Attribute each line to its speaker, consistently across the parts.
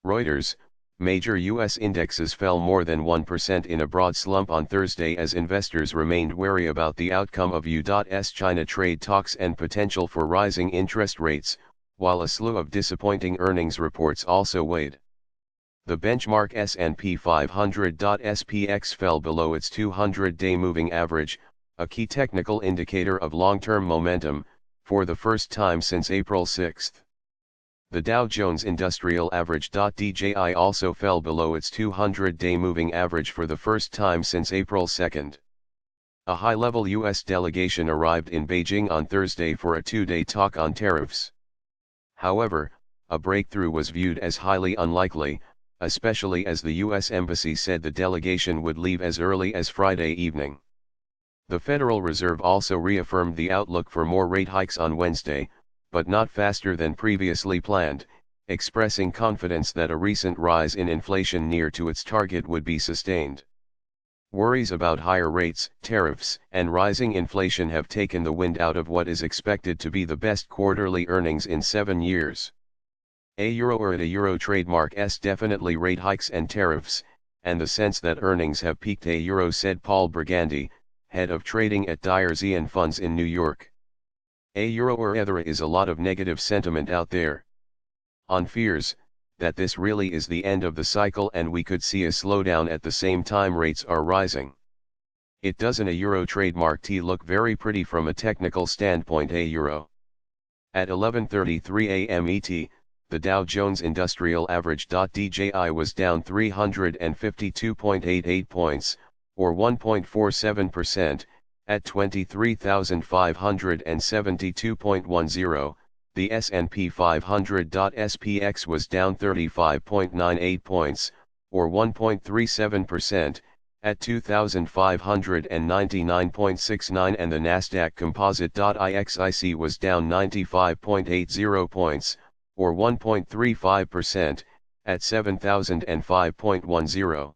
Speaker 1: Reuters, major U.S. indexes fell more than 1% in a broad slump on Thursday as investors remained wary about the outcome of U.S China trade talks and potential for rising interest rates, while a slew of disappointing earnings reports also weighed. The benchmark S&P 500.SPX fell below its 200-day moving average, a key technical indicator of long-term momentum, for the first time since April 6. The Dow Jones Industrial Average.DJI also fell below its 200-day moving average for the first time since April 2. A high-level U.S. delegation arrived in Beijing on Thursday for a two-day talk on tariffs. However, a breakthrough was viewed as highly unlikely, especially as the U.S. Embassy said the delegation would leave as early as Friday evening. The Federal Reserve also reaffirmed the outlook for more rate hikes on Wednesday, but not faster than previously planned, expressing confidence that a recent rise in inflation near to its target would be sustained. Worries about higher rates, tariffs, and rising inflation have taken the wind out of what is expected to be the best quarterly earnings in 7 years. A euro or at a euro trademark definitely rate hikes and tariffs, and the sense that earnings have peaked a euro, said Paul Brigandy, head of trading at Dyer Zian Funds in New York. A euro or there is a lot of negative sentiment out there. On fears that this really is the end of the cycle and we could see a slowdown at the same time rates are rising. It doesn't a euro trademark look very pretty from a technical standpoint a euro. At 11:33 a.m. ET, the Dow Jones Industrial Average.DJI was down 352.88 points, or 1.47%, at 23,572.10, the S&P 500.SPX was down 35.98 points, or 1.37%, at 2,599.69, and the Nasdaq Composite.IXIC was down 95.80 points, or 1.35%, at 7,005.10.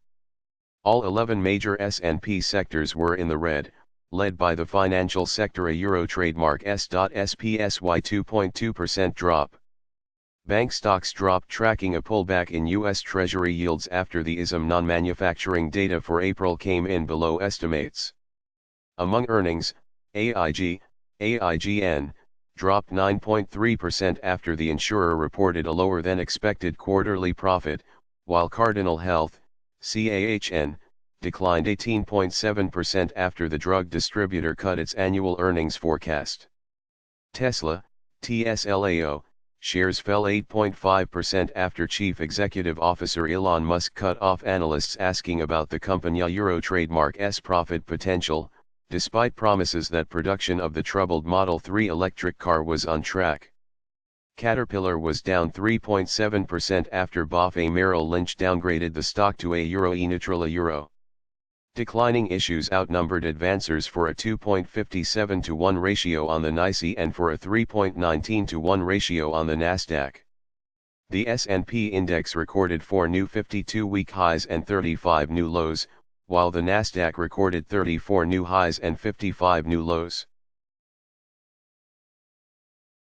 Speaker 1: All 11 major S&P sectors were in the red, led by the financial sector. A euro trademark S.SPSY 2.2% drop. Bank stocks dropped, tracking a pullback in U.S. Treasury yields after the ISM non-manufacturing data for April came in below estimates. Among earnings, AIGN, dropped 9.3% after the insurer reported a lower than expected quarterly profit, while Cardinal Health, CAHN, declined 18.7% after the drug distributor cut its annual earnings forecast. Tesla, TSLAO, shares fell 8.5% after Chief Executive Officer Elon Musk cut off analysts asking about the company's euro trademark's profit potential, despite promises that production of the troubled Model 3 electric car was on track. Caterpillar was down 3.7% after BofA Merrill Lynch downgraded the stock to a euro neutral a euro. Declining issues outnumbered advancers for a 2.57 to 1 ratio on the NYSE and for a 3.19 to 1 ratio on the Nasdaq. The S&P index recorded 4 new 52-week highs and 35 new lows, while the Nasdaq recorded 34 new highs and 55 new lows.